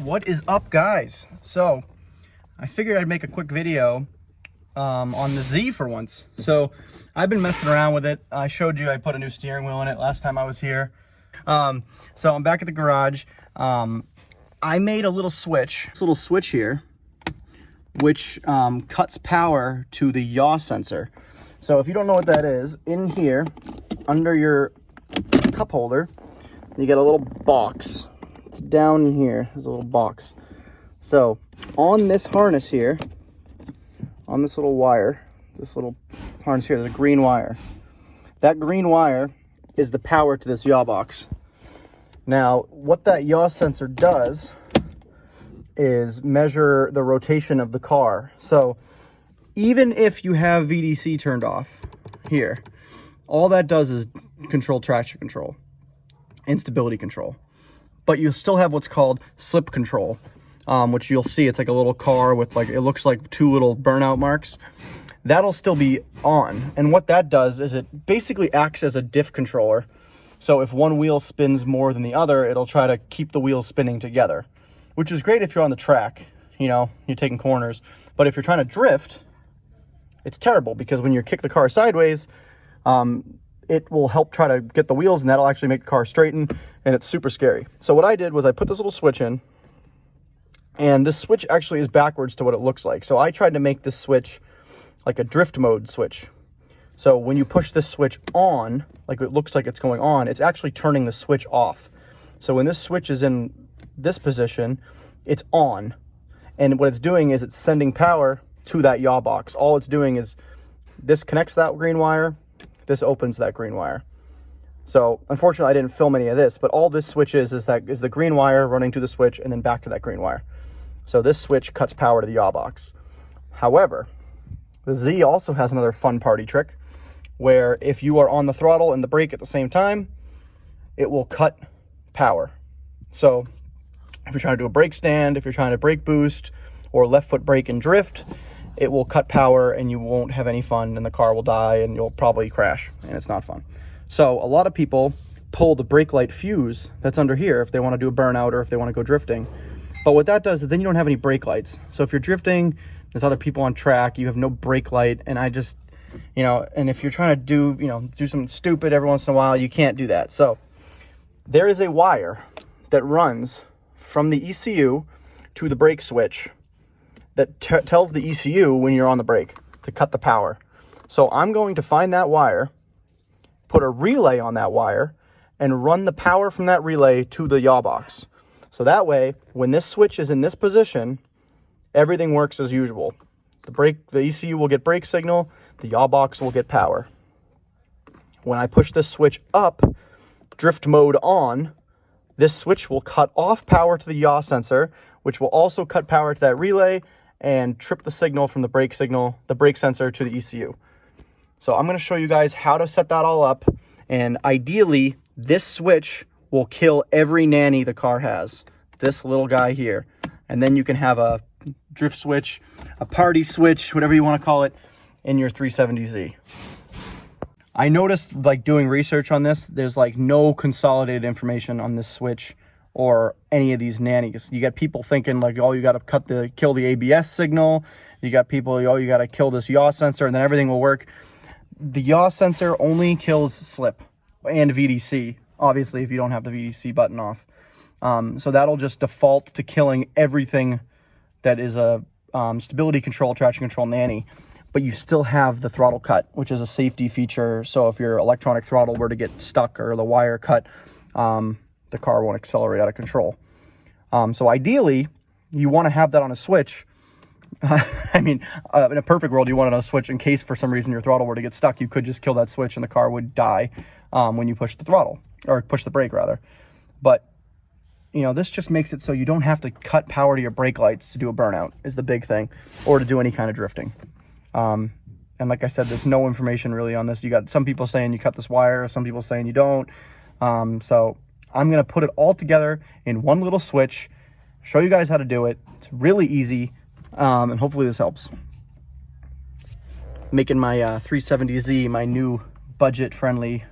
What is up, guys? So I figured I'd make a quick video on the Z for once. So I've been messing around with it. I showed you I put a new steering wheel in it last time I was here. So I'm back at the garage. I made a little switch, this little switch here, which cuts power to the yaw sensor. So if you don't know what that is, in here under your cup holder you get a little box. It's down in here. There's a little box. So on this harness here, on this little wire, this little harness here, there's a green wire. That green wire is the power to this yaw box. Now what that yaw sensor does is measure the rotation of the car. So even if you have VDC turned off here, all that does is control traction control and stability control. But you still have what's called slip control, which you'll see it's like a little car with like, it looks like two little burnout marks. That'll still be on. And what that does is it basically acts as a diff controller. So if one wheel spins more than the other, it'll try to keep the wheels spinning together, which is great if you're on the track, you know, you're taking corners. But if you're trying to drift, it's terrible because when you kick the car sideways, it will help try to get the wheels, and that'll actually make the car straighten, and it's super scary. So what I did was I put this little switch in, and this switch actually is backwards to what it looks like. So I tried to make this switch like a drift mode switch. So when you push this switch on, like it looks like it's going on, it's actually turning the switch off. So when this switch is in this position, it's on. And what it's doing is it's sending power to that yaw box. All it's doing is this connects that green wire, this opens that green wire. So unfortunately I didn't film any of this, but all this switch is the green wire running to the switch and then back to that green wire. So this switch cuts power to the yaw box. However, the Z also has another fun party trick where if you are on the throttle and the brake at the same time, it will cut power. So if you're trying to do a brake stand, if you're trying to brake boost or left foot brake and drift, it will cut power and you won't have any fun and the car will die and you'll probably crash and it's not fun. So a lot of people pull the brake light fuse that's under here if they want to do a burnout or if they want to go drifting. But what that does is then you don't have any brake lights. So if you're drifting, there's other people on track, you have no brake light, and I just, you know, and if you're trying to do, you know, do something stupid every once in a while, you can't do that. So there is a wire that runs from the ECU to the brake switch that tells the ECU when you're on the brake to cut the power. So I'm going to find that wire, put a relay on that wire, and run the power from that relay to the yaw box. So that way, when this switch is in this position, everything works as usual. The ECU will get brake signal, the yaw box will get power. When I push this switch up, drift mode on, this switch will cut off power to the yaw sensor, which will also cut power to that relay and trip the signal from the brake sensor to the ECU. So I'm going to show you guys how to set that all up, and ideally this switch will kill every nanny the car has, this little guy here, and then you can have a drift switch, a party switch, whatever you want to call it, in your 370Z. I noticed, like, doing research on this, there's like no consolidated information on this switch or any of these nannies. You got people thinking like, oh, you got to kill the ABS signal. You got people, oh, you got to kill this yaw sensor and then everything will work. The yaw sensor only kills slip and VDC, obviously, if you don't have the VDC button off. So that'll just default to killing everything that is a stability control, traction control nanny. But you still have the throttle cut, which is a safety feature. So if your electronic throttle were to get stuck or the wire cut, the car won't accelerate out of control. So ideally, you want to have that on a switch. I mean, in a perfect world, you want it on a switch in case for some reason your throttle were to get stuck. You could just kill that switch and the car would die when you push the throttle, or push the brake rather. But, you know, this just makes it so you don't have to cut power to your brake lights to do a burnout is the big thing, or to do any kind of drifting. And like I said, there's no information really on this. You got some people saying you cut this wire, some people saying you don't. So I'm going to put it all together in one little switch, show you guys how to do it. It's really easy, and hopefully this helps. Making my 370Z my new budget-friendly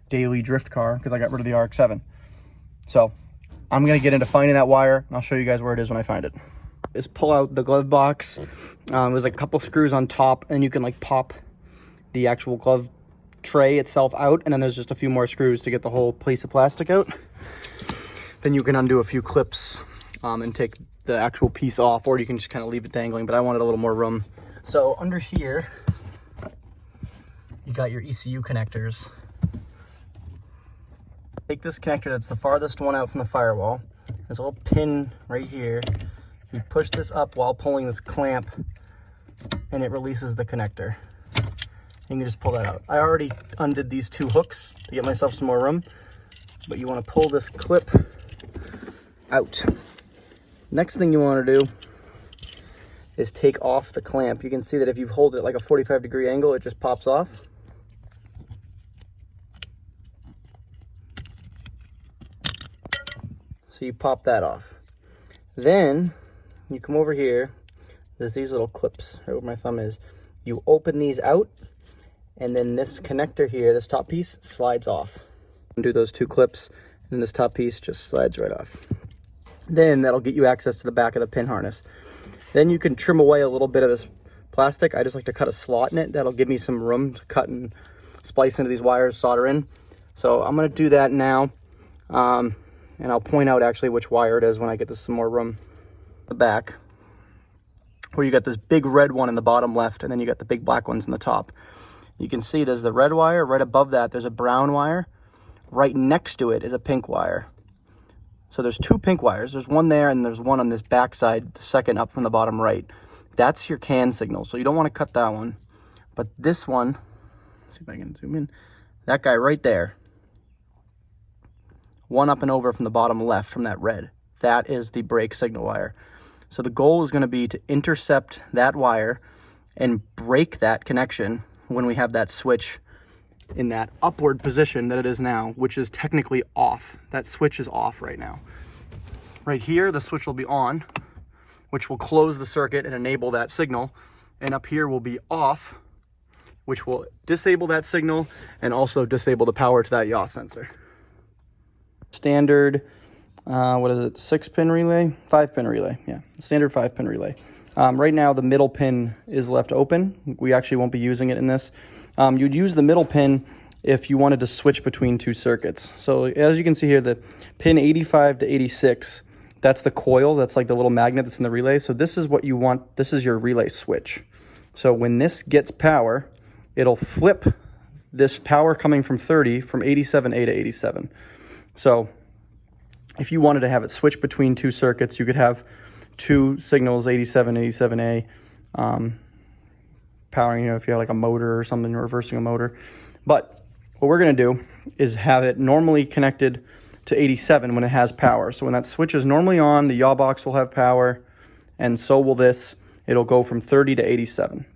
daily drift car because I got rid of the RX-7. So I'm gonna get into finding that wire, and I'll show you guys where it is when I find it. Is pull out the glove box. There's like a couple screws on top, and you can like pop the actual glove tray itself out, and then there's just a few more screws to get the whole piece of plastic out. Then you can undo a few clips and take the actual piece off, or you can just kind of leave it dangling, but I wanted a little more room. So under here, you got your ECU connectors. Take this connector that's the farthest one out from the firewall. There's a little pin right here. You push this up while pulling this clamp, and it releases the connector. You can just pull that out. I already undid these two hooks to get myself some more room, but you want to pull this clip out. Next thing you want to do is take off the clamp. You can see that if you hold it at like a 45-degree angle, it just pops off. So you pop that off. Then you come over here, there's these little clips right where my thumb is. You open these out, and then this connector here, this top piece, slides off. Undo those two clips, and then this top piece just slides right off. Then that'll get you access to the back of the pin harness. Then you can trim away a little bit of this plastic. I just like to cut a slot in it. That'll give me some room to cut and splice into these wires, solder in. So I'm gonna do that now. And I'll point out actually which wire it is when I get this some more room. The back, where you got this big red one in the bottom left, and then you got the big black ones in the top. You can see there's the red wire. Right above that, there's a brown wire. Right next to it is a pink wire. So there's two pink wires. There's one there, and there's one on this back side, the second up from the bottom right. That's your CAN signal, so you don't want to cut that one. But this one, let's see if I can zoom in. That guy right there, one up and over from the bottom left from that red, that is the brake signal wire. So the goal is going to be to intercept that wire and break that connection when we have that switch in that upward position that it is now, which is technically off. That switch is off right now. Right here, the switch will be on, which will close the circuit and enable that signal. And up here will be off, which will disable that signal and also disable the power to that yaw sensor. Standard, what is it, 6-pin relay? 5-pin relay, yeah, standard 5-pin relay. Right now, the middle pin is left open. We actually won't be using it in this. You'd use the middle pin if you wanted to switch between two circuits. So as you can see here, the pin 85 to 86, that's the coil. That's like the little magnet that's in the relay. So this is what you want. This is your relay switch. So when this gets power, it'll flip this power coming from 30 from 87A to 87. So if you wanted to have it switch between two circuits, you could have two signals, 87, 87A, powering, if you have like a motor or something, reversing a motor. But what we're going to do is have it normally connected to 87 when it has power. So when that switch is normally on, the yaw box will have power, and so will this. It'll go from 30 to 87.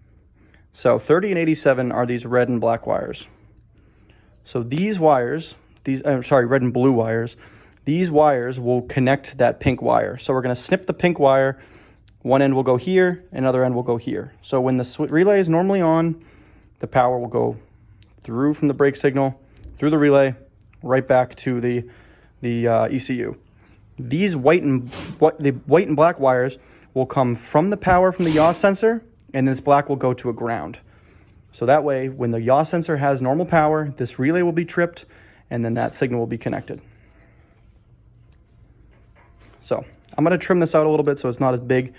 So 30 and 87 are these red and black wires. So these wires, red and blue wires, these wires will connect that pink wire. So we're going to snip the pink wire. One end will go here, another end will go here. So when the relay is normally on, the power will go through from the brake signal, through the relay, right back to the ECU. These white and black wires will come from the power from the yaw sensor, and this black will go to a ground. So that way, when the yaw sensor has normal power, this relay will be tripped, and then that signal will be connected. So I'm going to trim this out a little bit so it's not as big,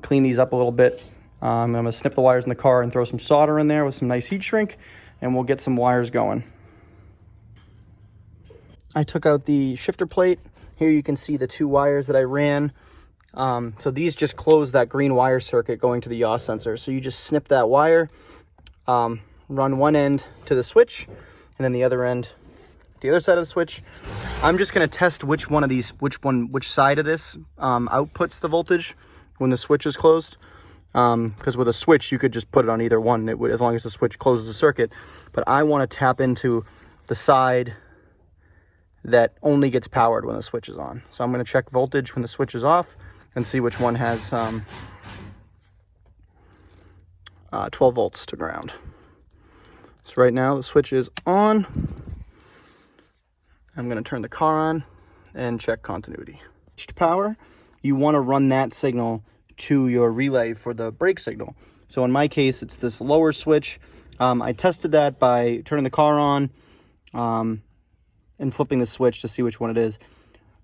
clean these up a little bit. I'm going to snip the wires in the car and throw some solder in there with some nice heat shrink, and we'll get some wires going. I took out the shifter plate. Here you can see the two wires that I ran. So these just close that green wire circuit going to the yaw sensor. So you just snip that wire, run one end to the switch, and then the other end the other side of the switch. I'm just going to test which side of this outputs the voltage when the switch is closed. Because with a switch, you could just put it on either one. It would, as long as the switch closes the circuit. But I want to tap into the side that only gets powered when the switch is on. So I'm going to check voltage when the switch is off and see which one has 12 volts to ground. So right now the switch is on. I'm going to turn the car on and check continuity. Power, you want to run that signal to your relay for the brake signal. So in my case, it's this lower switch. I tested that by turning the car on and flipping the switch to see which one it is.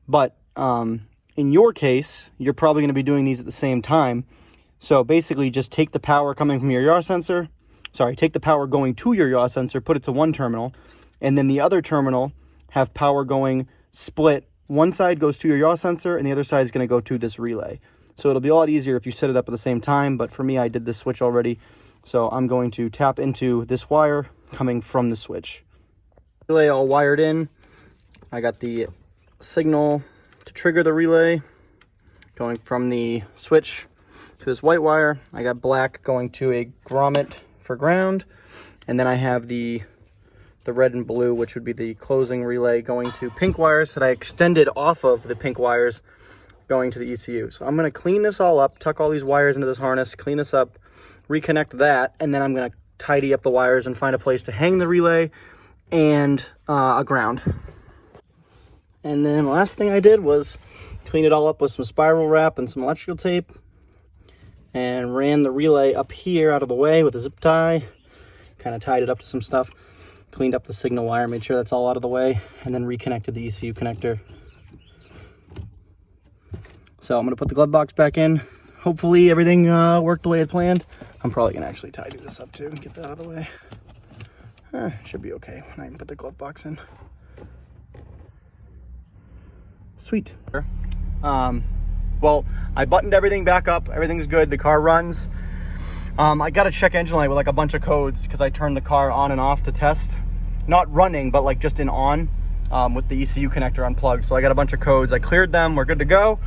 But in your case, you're probably going to be doing these at the same time. So basically just take the power coming from your yaw sensor, take the power going to your yaw sensor, put it to one terminal, and then the other terminal have power going split. One side goes to your yaw sensor and the other side is going to go to this relay. So it'll be a lot easier if you set it up at the same time, but for me, I did this switch already. So I'm going to tap into this wire coming from the switch. Relay all wired in. I got the signal to trigger the relay going from the switch to this white wire. I got black going to a grommet for ground, and then I have the red and blue, which would be the closing relay, going to pink wires that I extended off of the pink wires going to the ECU. So I'm going to clean this all up, tuck all these wires into this harness, clean this up, reconnect that, and then I'm going to tidy up the wires and find a place to hang the relay and a ground. And then the last thing I did was clean it all up with some spiral wrap and some electrical tape, and ran the relay up here out of the way with a zip tie, kind of tied it up to some stuff, cleaned up the signal wire, made sure that's all out of the way, and then reconnected the ECU connector. So I'm going to put the glove box back in. Hopefully everything worked the way it planned. I'm probably going to actually tidy this up too and get that out of the way. Should be okay when I can put the glove box in. Sweet. Well, I buttoned everything back up. Everything's good. The car runs. I got to check engine light with like a bunch of codes because I turned the car on and off to test. Not running, but like just in on with the ECU connector unplugged. So I got a bunch of codes. I cleared them. We're good to go.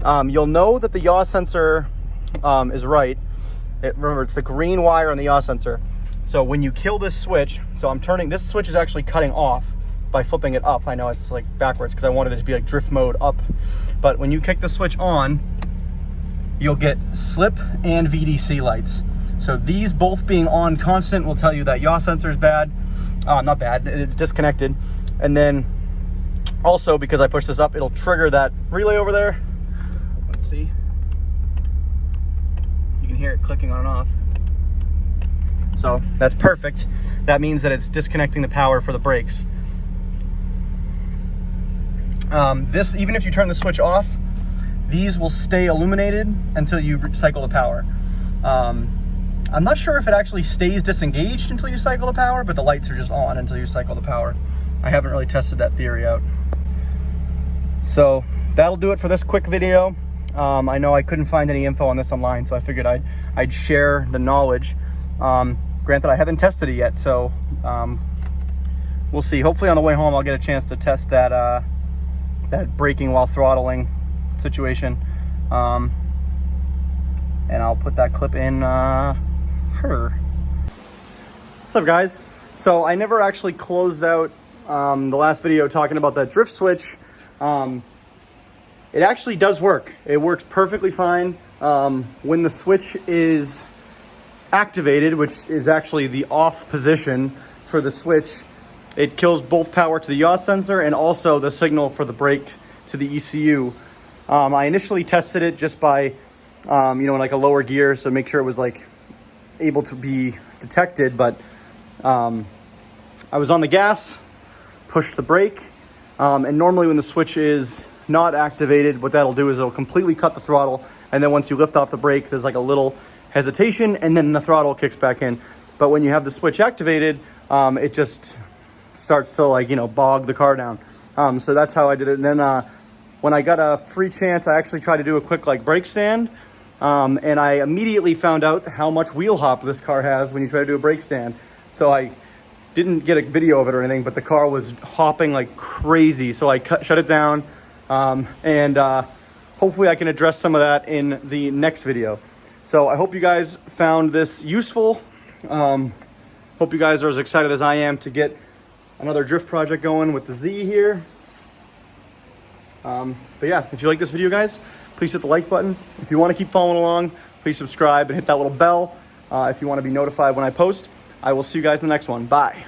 You'll know that the yaw sensor is right. Remember, it's the green wire on the yaw sensor. So when you kill this switch, so I'm turning, this switch is actually cutting off by flipping it up. I know it's like backwards because I wanted it to be like drift mode up. But when you kick the switch on, you'll get slip and VDC lights. So these both being on constant will tell you that yaw sensor is bad. Not bad, it's disconnected. And then also because I pushed this up, it'll trigger that relay over there. Let's see. You can hear it clicking on and off. So that's perfect. That means that it's disconnecting the power for the brakes. This, even if you turn the switch off, these will stay illuminated until you cycle the power. I'm not sure if it actually stays disengaged until you cycle the power, but the lights are just on until you cycle the power. I haven't really tested that theory out. So that'll do it for this quick video. I know I couldn't find any info on this online, so I figured I'd share the knowledge. Granted, I haven't tested it yet, so we'll see. Hopefully on the way home I'll get a chance to test that that braking while throttling situation, and I'll put that clip in her. What's up, guys? So I never actually closed out the last video talking about that drift switch. It actually does work. It works perfectly fine. When the switch is activated, which is actually the off position for the switch, it kills both power to the yaw sensor and also the signal for the brake to the ECU. I initially tested it just by, you know, in like a lower gear, so make sure it was like able to be detected. But I was on the gas, pushed the brake, and normally when the switch is not activated, what that'll do is it'll completely cut the throttle, and then once you lift off the brake, there's like a little hesitation, and then the throttle kicks back in. But when you have the switch activated, it just starts to, like, you know, bog the car down. So that's how I did it. And then when I got a free chance, I actually tried to do a quick like brake stand, and I immediately found out how much wheel hop this car has when you try to do a brake stand. So I didn't get a video of it or anything, but the car was hopping like crazy. So I shut it down, and hopefully I can address some of that in the next video. So I hope you guys found this useful. Hope you guys are as excited as I am to get another drift project going with the Z here. But yeah, if you like this video, guys, please hit the like button. If you want to keep following along, please subscribe and hit that little bell if you want to be notified when I post. I will see you guys in the next one. Bye.